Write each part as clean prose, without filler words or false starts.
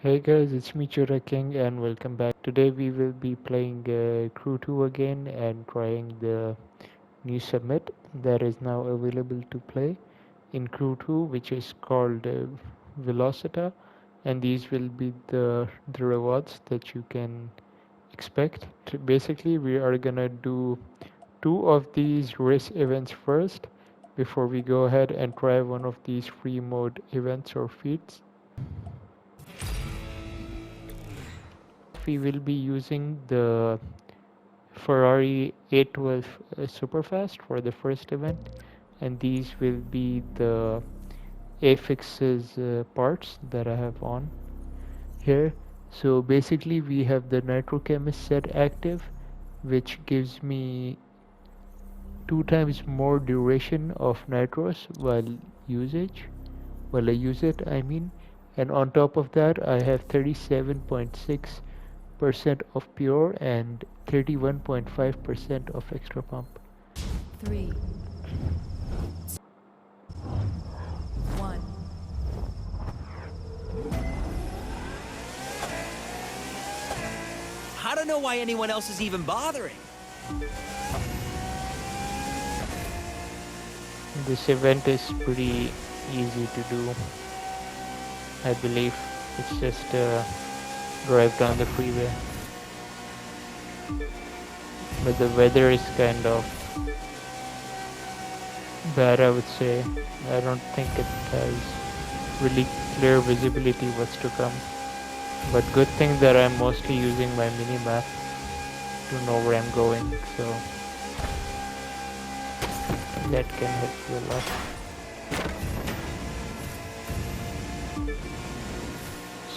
Hey guys, it's me Chura King and welcome back. Today we will be playing Crew 2 again and trying the new summit that is now available to play in Crew 2, which is called Velocita, and these will be the rewards that you can expect. Basically, we are gonna do two of these race events first before we go ahead and try one of these free mode events or feats. We will be using the Ferrari 812 Superfast for the first event, and these will be the affixes parts that I have on here. So basically we have the nitrochemist set active, which gives me 2 times more duration of nitros while I use it, I mean. And on top of that I have 37.6% of pure and 31.5% of extra pump. Three, one. I don't know why anyone else is even bothering. This event is pretty easy to do, I believe. It's just drive down the freeway. But the weather is kind of bad, I would say. I don't think it has really clear visibility what's to come. But good thing that I'm mostly using my mini map to know where I'm going, so that can help you a lot.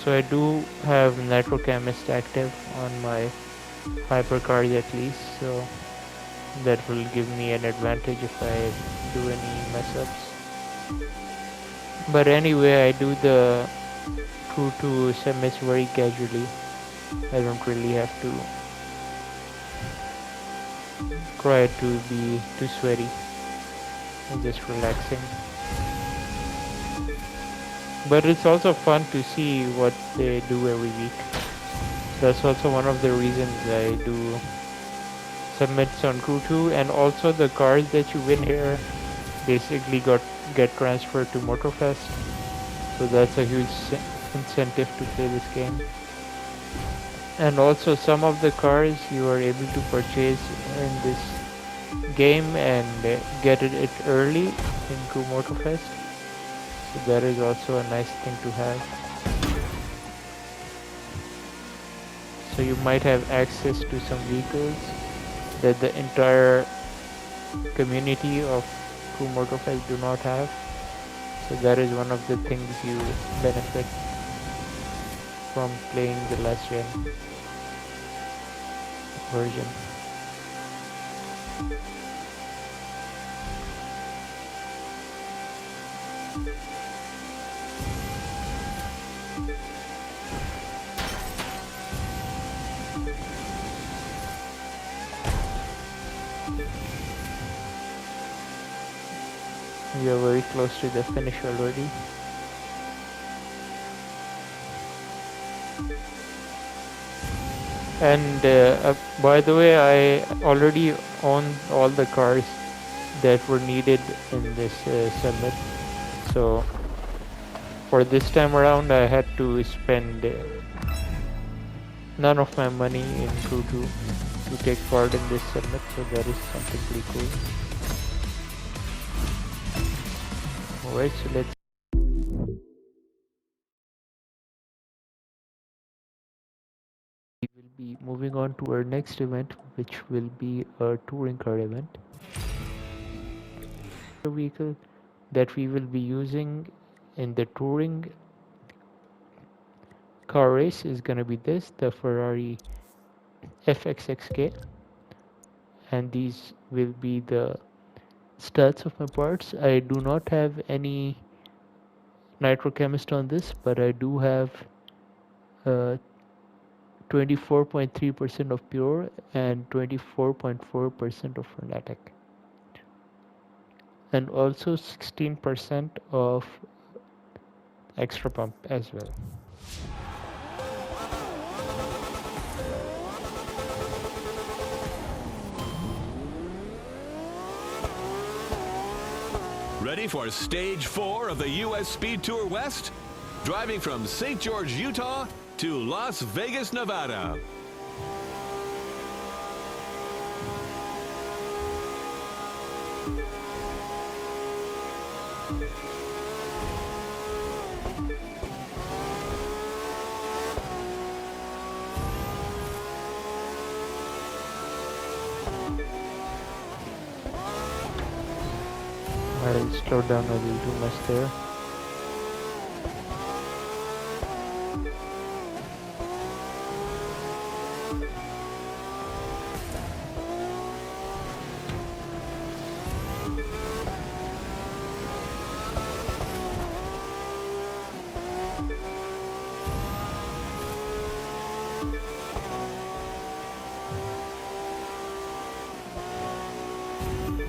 So I do have Nitrochemist active on my hypercard at least, so that will give me an advantage if I do any mess ups. But anyway, I do the Crew 2 semis very casually. I don't really have to try to be too sweaty. I'm just relaxing. But it's also fun to see what they do every week. That's also one of the reasons I do submits on Crew 2, and also the cars that you win here basically get transferred to Motorfest. So that's a huge incentive to play this game. And also some of the cars you are able to purchase in this game and get it early in Crew Motorfest. So that is also a nice thing to have. So you might have access to some vehicles that the entire community of Crew Motorfest do not have. So that is one of the things you benefit from playing the last gen version. We are very close to the finish already. And by the way, I already own all the cars that were needed in this summit. So for this time around, I had to spend none of my money in Crew 2 to take part in this summit. So that is something pretty cool. Alright, so let's we will be moving on to our next event, which will be a touring car event. The vehicle that we will be using in the touring car race is gonna be the Ferrari FXXK, and these will be the stats of my parts. I do not have any nitrochemist on this, but I do have 24.3% of pure and 24.4% of fanatic, and also 16% of extra pump as well. Ready for Stage 4 of the U.S. Speed Tour West? Driving from St. George, Utah to Las Vegas, Nevada. I'll slow down a little too much there.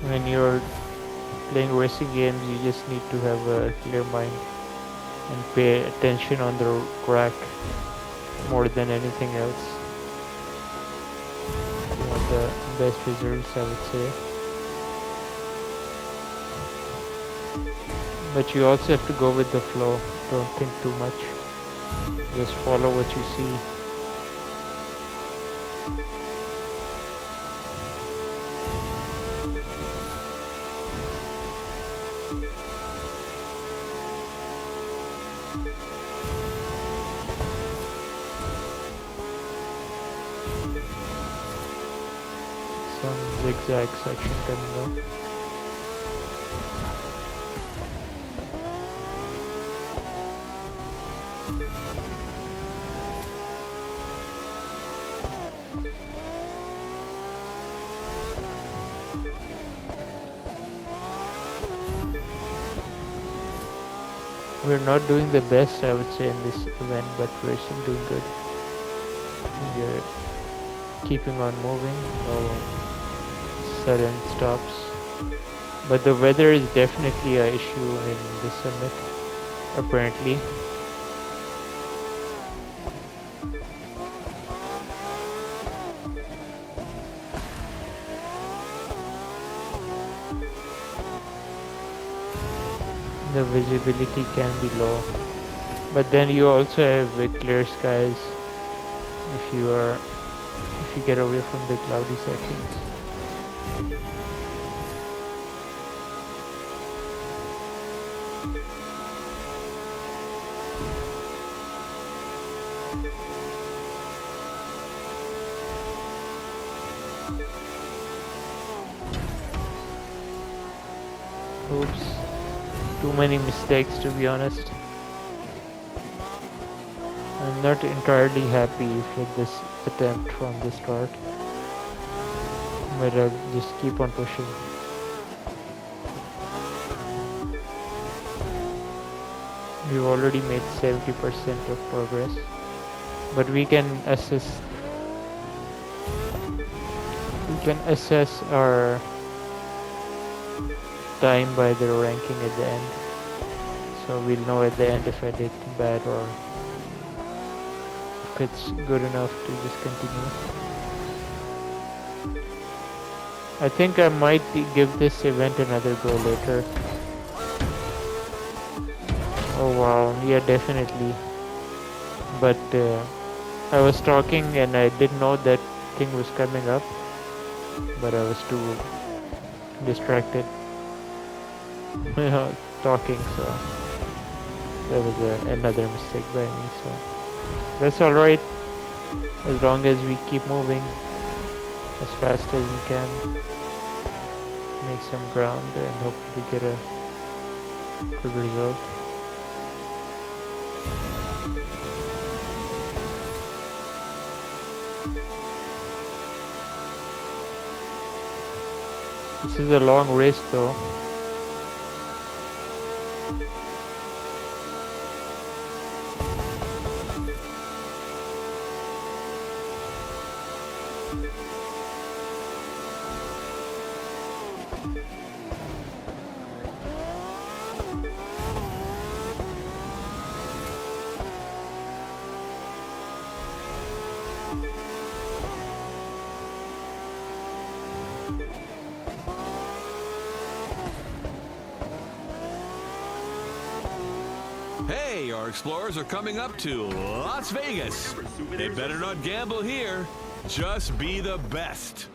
When you're playing racing games, you just need to have a clear mind and pay attention on the track more than anything else. You want the best results, I would say. But you also have to go with the flow. Don't think too much. Just follow what you see. Some zigzag section coming up. We're not doing the best, I would say, in this event, but we're still doing good. We're keeping on moving, no sudden stops. But the weather is definitely an issue in the summit, apparently. The visibility can be low, but then you also have clear skies if you get away from the cloudy sections. Oops. Too many mistakes, to be honest. I'm not entirely happy with this attempt from the start, but I'll just keep on pushing. We've already made 70% of progress, but we can assess our time by the ranking at the end, so we'll know at the end if I did bad or if it's good enough to just continue. I think I might give this event another go later. Oh wow, yeah, definitely. But I was talking and I didn't know that thing was coming up, but I was too distracted talking, so that was another mistake by me. So that's alright, as long as we keep moving as fast as we can, make some ground and hopefully get a good result. This is a long race though. Hey, our explorers are coming up to Las Vegas. They better not gamble here. Just be the best.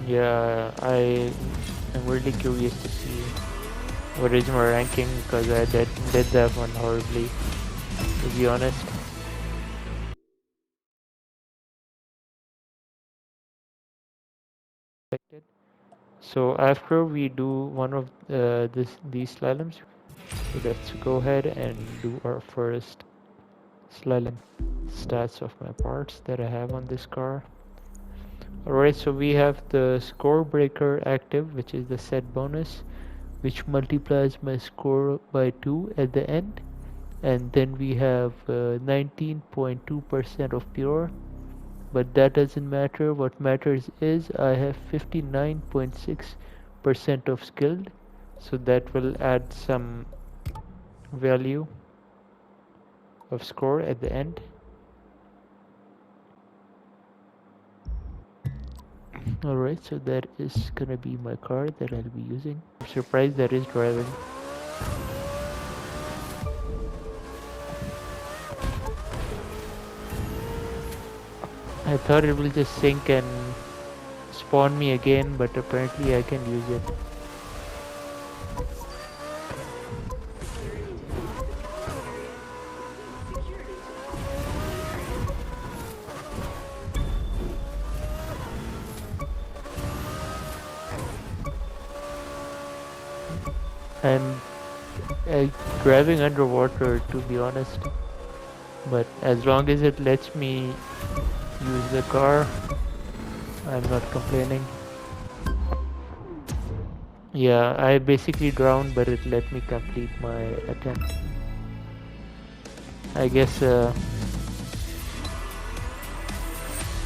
Yeah, I am really curious to see what is my ranking because I did that one horribly, to be honest. So after we do one of these slaloms, so let's go ahead and do our first slalom stats of my parts that I have on this car. Alright, so we have the score breaker active, which is the set bonus, which multiplies my score by 2 at the end. And then we have 19.2% of pure, but that doesn't matter. What matters is I have 59.6% of skilled, so that will add some value of score at the end. Alright, so that is gonna be my car that I'll be using. I'm surprised that is driving. I thought it will just sink and spawn me again, but apparently I can use it. I'm driving underwater, to be honest, but as long as it lets me use the car, I'm not complaining. Yeah, I basically drowned, but it let me complete my attempt. I guess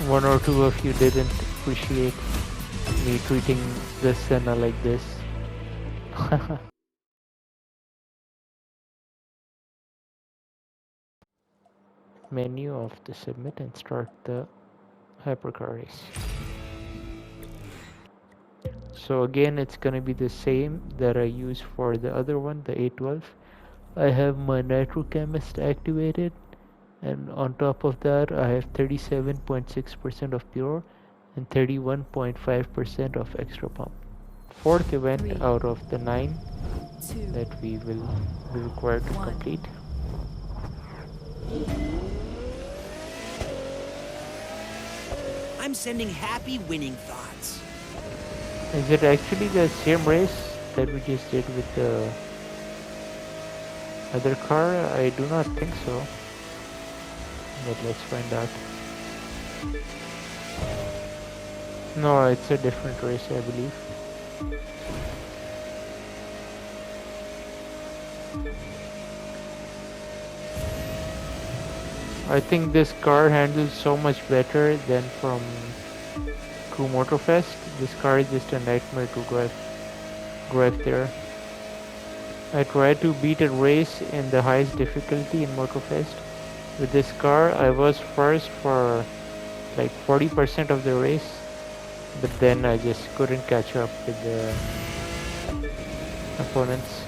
one or two of you didn't appreciate me treating the Senna like this. Menu of the submit and start the hypercar race. So again, it's gonna be the same that I use for the other one, the A12. I have my nitrochemist activated, and on top of that I have 37.6% of pure and 31.5% of extra pump. Fourth event 3, out of the 9 2, that we will be required to 1. complete. I'm sending happy winning thoughts. Is it actually the same race that we just did with the other car? I do not think so, but let's find out. No, it's a different race, I believe. I think this car handles so much better than from Crew Motorfest. This car is just a nightmare to drive there. I tried to beat a race in the highest difficulty in Motorfest. With this car, I was first for like 40% of the race, but then I just couldn't catch up with the opponents.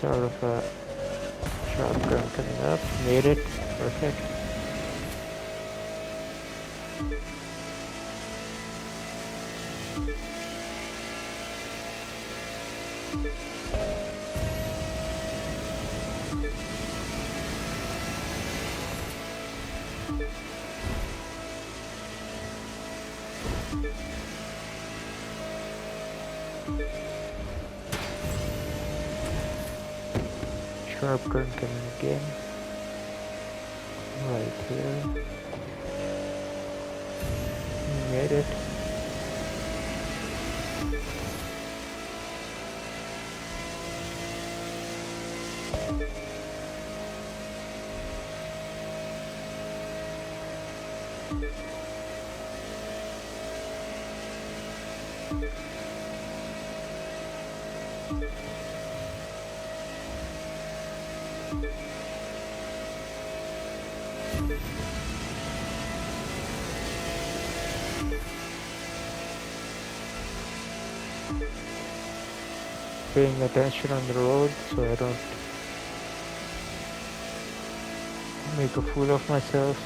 Sort of a sharp turn coming up, made it, perfect. Sharp turn coming again. Right here. Made it. paying attention on the road so I don't make a fool of myself,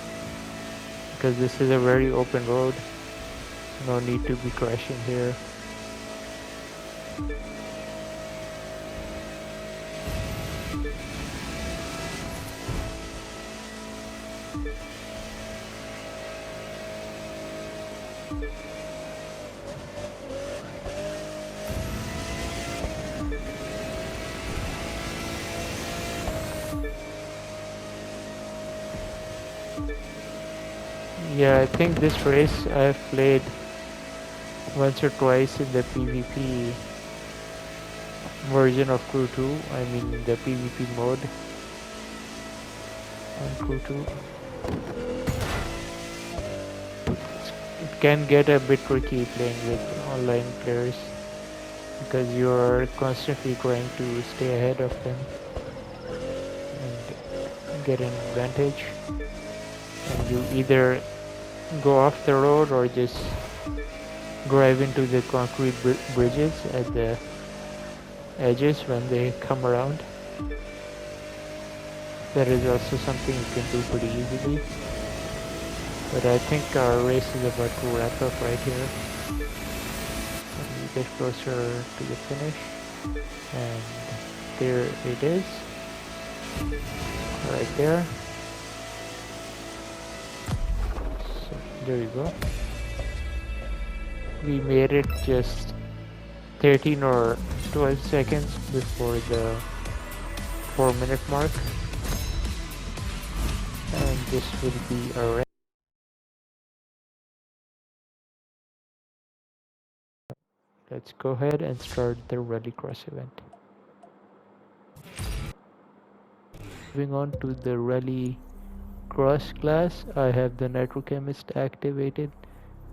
because this is a very open road. No need to be crashing here. Yeah, I think this race I've played once or twice in the PvP version of Crew 2. I mean the PvP mode on Crew 2. It can get a bit tricky playing with online players because you're constantly trying to stay ahead of them and get an advantage. And you either go off the road or just drive into the concrete bridges at the edges when they come around. That is also something you can do pretty easily. But I think our race is about to wrap up right here. Let me get closer to the finish. And there it is. Right there. So there you go. We made it just 13 or 12 seconds before the 4-minute mark. And this will be our end. Let's go ahead and start the rallycross event. Moving on to the rallycross class, I have the nitrochemist activated,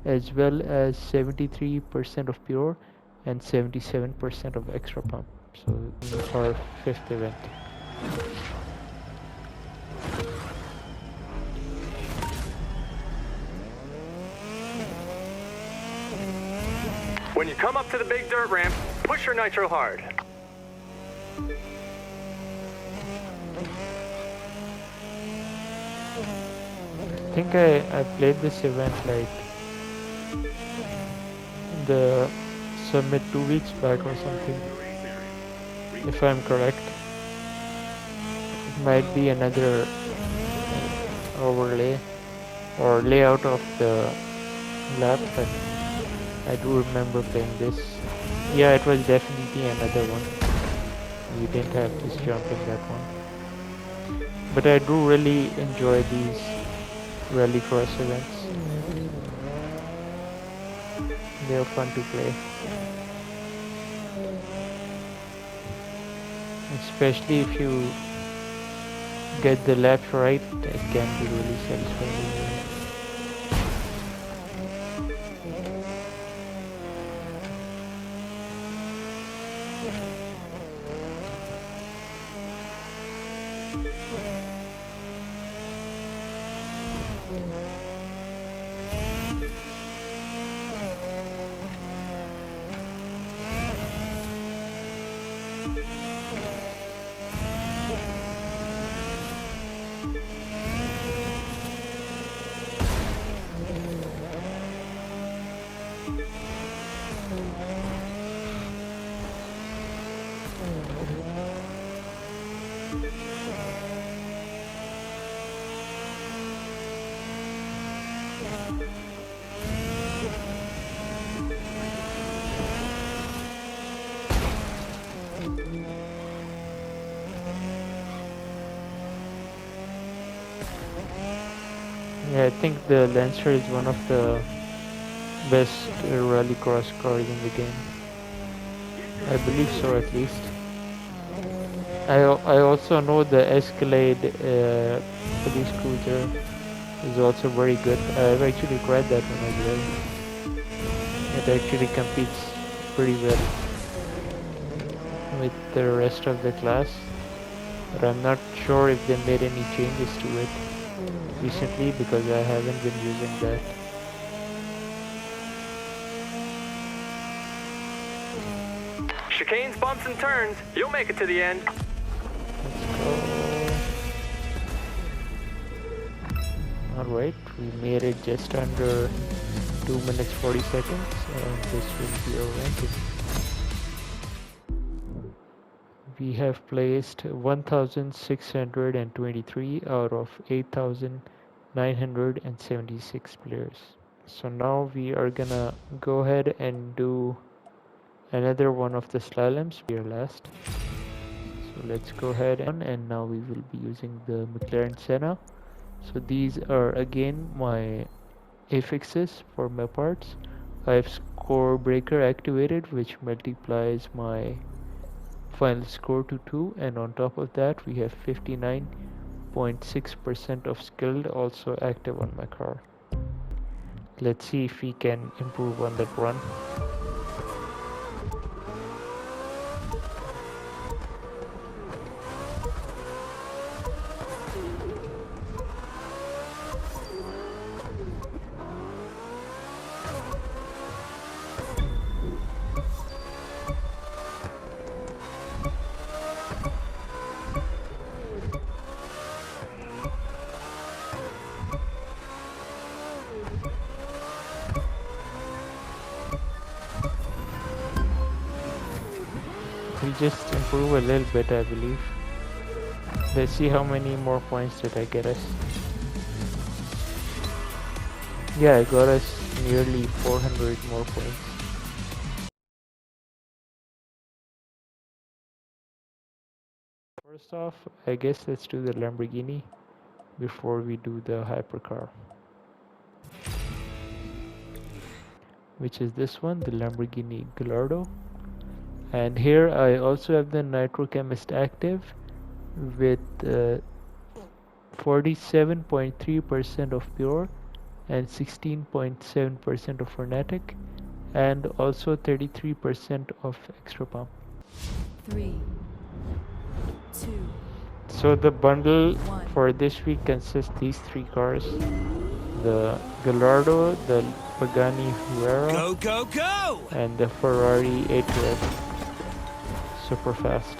as well as 73% of pure and 77% of extra pump. So our 5th event. When you come up to the big dirt ramp, push your nitro hard. I think I played this event like the summit 2 weeks back or something, if I'm correct. It might be another overlay or layout of the lap, but I do remember playing this. Yeah, it was definitely another one. We didn't have this jump in that one. But I do really enjoy these rallycross events. They're fun to play. Especially if you get the laps right, it can be really satisfying. Yeah, I think the Lancer is one of the best rallycross cars in the game. I believe so, at least. I also know the Escalade police cruiser is also very good. I've actually tried that one as well. It actually competes pretty well with the rest of the class, but I'm not sure if they made any changes to it recently because I haven't been using that. chicanes, bumps, and turns, you'll make it to the end. Alright, we made it just under 2 minutes 40 seconds, and this will be our ranking. We have placed 1623 out of 8976 players. So now we are gonna go ahead and do another one of the slaloms. We are last. So let's go ahead and now we will be using the McLaren Senna. So these are again my affixes for my parts. I have score breaker activated, which multiplies my final score to 2, and on top of that we have 59.6% of skilled also active on my car. Let's see if we can improve on that run. We just improve a little bit, I believe. Let's see how many more points did I get us. Yeah, I got us nearly 400 more points. First off, I guess let's do the Lamborghini before we do the hypercar, which is this one, the Lamborghini Gallardo. And here I also have the Nitro Chemist active with 47.3% of pure and 16.7% of frenetic, and also 33% of extra pump. 3, 2, So the bundle 1. for this week consists these three cars: the Gallardo, the Pagani Huayra, Go, go, go! and the Ferrari A2F super fast.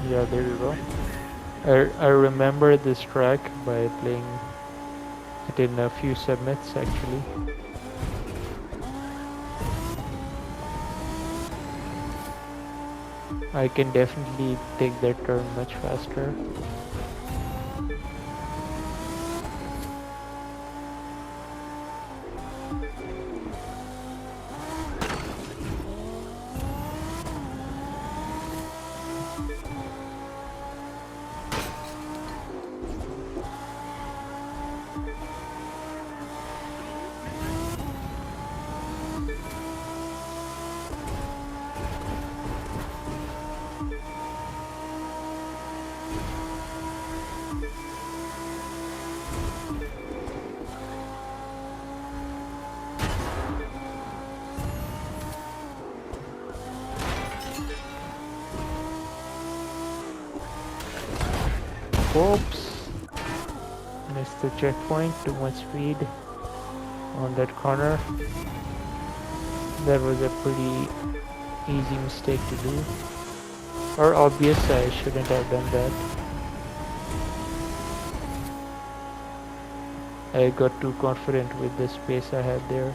Yeah, there you go. I remember this track by playing it in a few submits actually. I can definitely take that turn much faster. Oops, missed the checkpoint, too much speed on that corner. That was a pretty easy mistake to do, or obvious. I shouldn't have done that. I got too confident with the space I had there.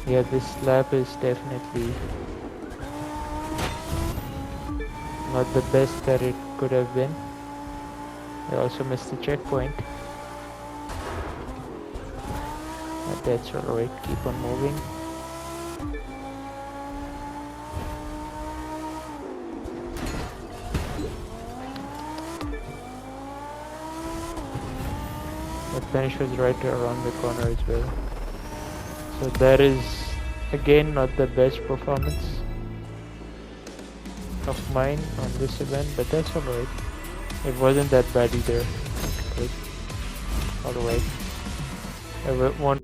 Yeah, this lap is definitely not the best that it could have been. I also missed the checkpoint. But that's alright, keep on moving. The finish was right around the corner as well. So that is again not the best performance. of mine on this event, but that's alright. It wasn't that bad either. Good. Alright. I want.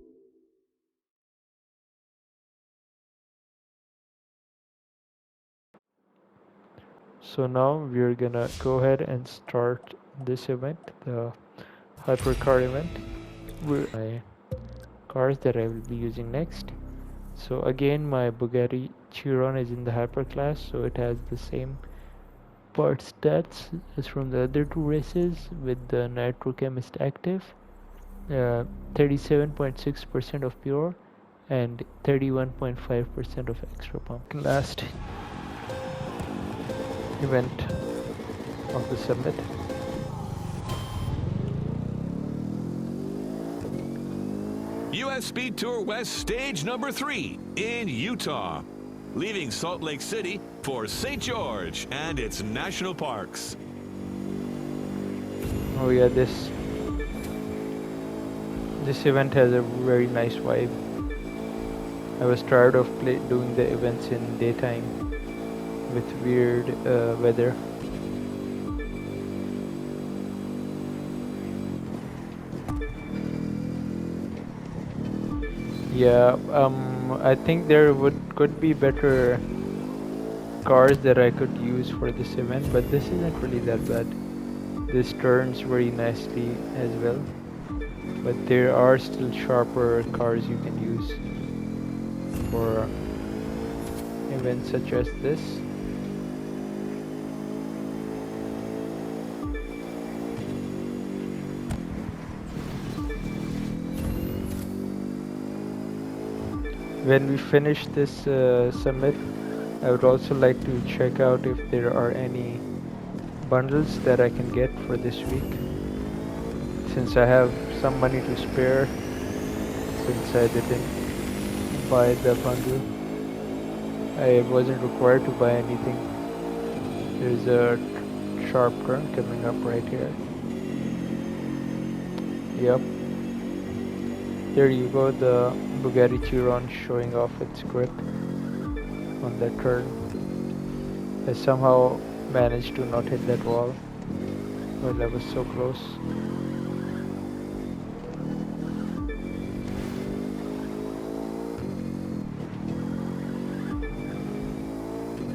So now we're gonna go ahead and start this event, the hypercar event. My cars that I will be using next. So again, my Bugatti Chiron is in the hyperclass, so it has the same part stats as from the other two races with the nitrochemist active. 37.6% of pure and 31.5% of extra pump. Last event of the summit. US Speed Tour West stage number 3 in Utah, leaving Salt Lake City for St. George and its national parks. Oh yeah, this event has a very nice vibe. I was tired of doing the events in daytime with weird weather. Yeah, I think there could be better cars that I could use for this event, but this isn't really that bad. This turns very nicely as well, but there are still sharper cars you can use for events such as this. When we finish this summit, I would also like to check out if there are any bundles that I can get for this week, since I have some money to spare, since I didn't buy the bundle. I wasn't required to buy anything. There's a sharp turn coming up right here. Yep. There you go, the Bugatti Chiron showing off its grip on that turn. I somehow managed to not hit that wall. Well, I was so close.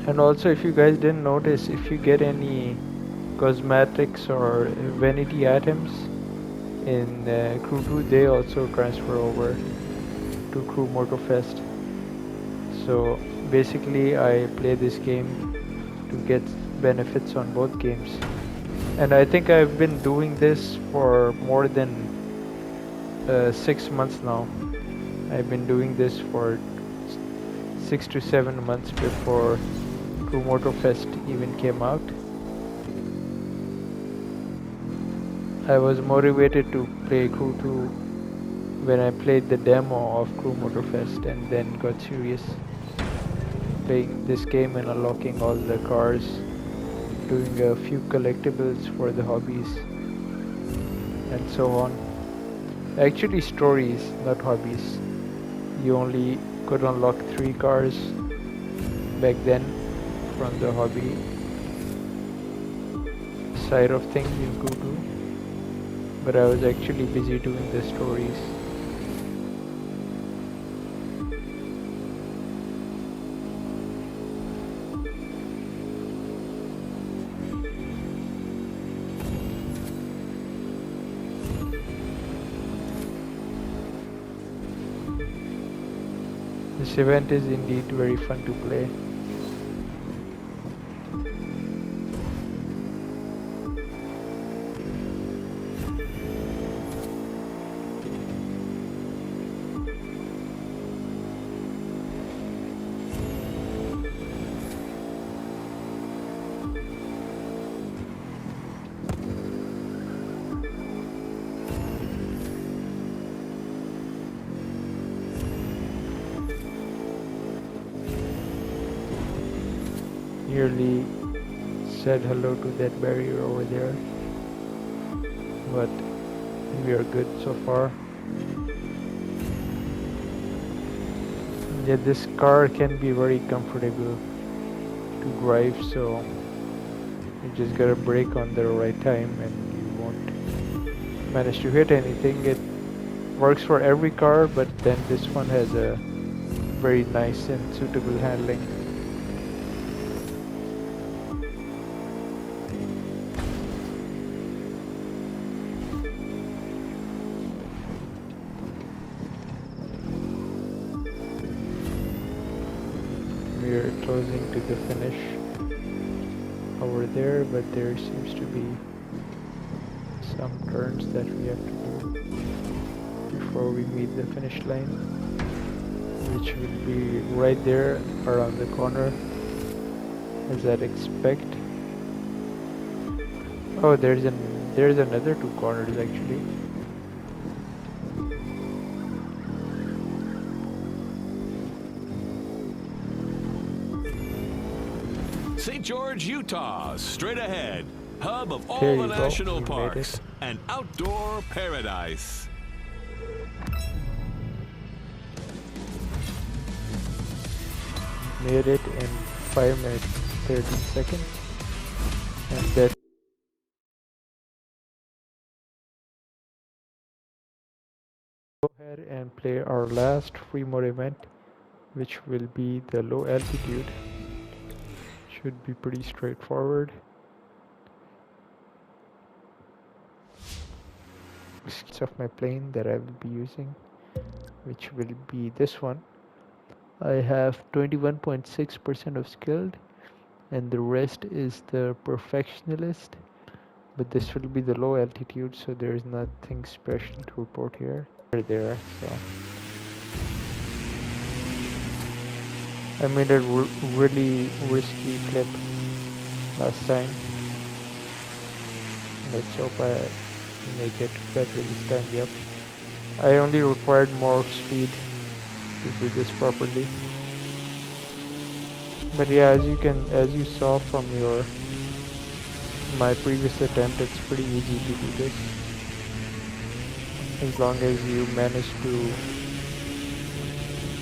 And also, if you guys didn't notice, if you get any cosmetics or vanity items in Crew 2, they also transfer over to Crew Motorfest. So basically, I play this game to get benefits on both games. And I think I've been doing this for more than 6 months now. I've been doing this for 6 to 7 months before Crew Motorfest even came out. I was motivated to play Crew 2 when I played the demo of Crew Motorfest, and then got serious playing this game and unlocking all the cars, doing a few collectibles for the hobbies, and so on. Actually, stories, not hobbies. You only could unlock 3 cars back then from the hobby side of things in Crew 2, but I was actually busy doing the stories. This event is indeed very fun to play. Nearly said hello to that barrier over there, but we are good so far. Yeah, this car can be very comfortable to to drive, so you just gotta brake on the right time and you won't manage to hit anything. It works for every car, but then this one has a very nice and suitable handling. We're closing to the finish over there, but there seems to be some turns that we have to do before we meet the finish line, which will be right there around the corner, as I'd expect. Oh, there's another two corners actually. St. George, Utah, straight ahead. Hub of all There the you go, national we made parks. it. An outdoor paradise. Made it in 5 minutes 13 seconds, and that go ahead and play our last free mode event, which will be the low altitude. Should be pretty straightforward. Skills of my plane that I will be using, which will be this one. I have 21.6% of skilled, and the rest is the perfectionist, but this will be the low altitude, so there is nothing special to report here. There, so I made a really risky flip last time. Let's hope I make it better this time. Yep, I only required more speed to do this properly. But yeah, as you saw from my previous attempt, it's pretty easy to do this, as long as you manage to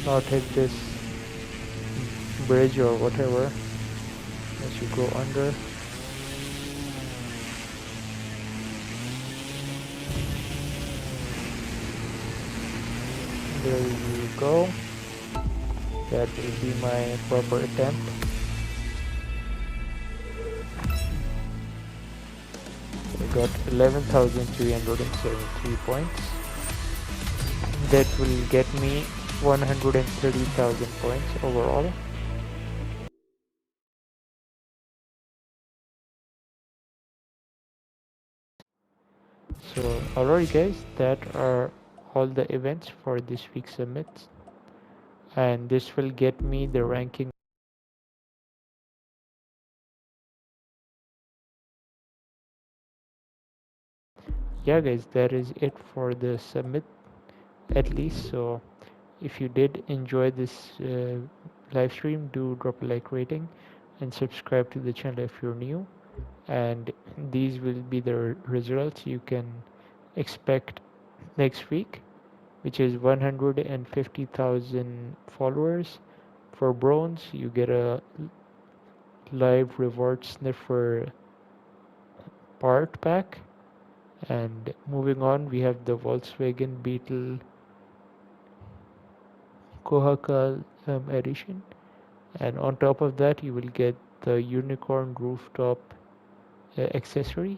not hit this bridge or whatever as you go under. There you go. That will be my proper attempt. I got 11,373 points. That will get me 130,000 points overall. So alright guys, that are all the events for this week's summits, and this will get me the ranking. Yeah guys, that is it for the summit, at least. So if you did enjoy this live stream, do drop a like rating and subscribe to the channel if you're new, and these will be the results you can expect next week, which is 150,000 followers. For bronze, you get a live reward sniffer part pack. And moving on, we have the Volkswagen Beetle Kohaka edition, and on top of that you will get the unicorn rooftop accessory.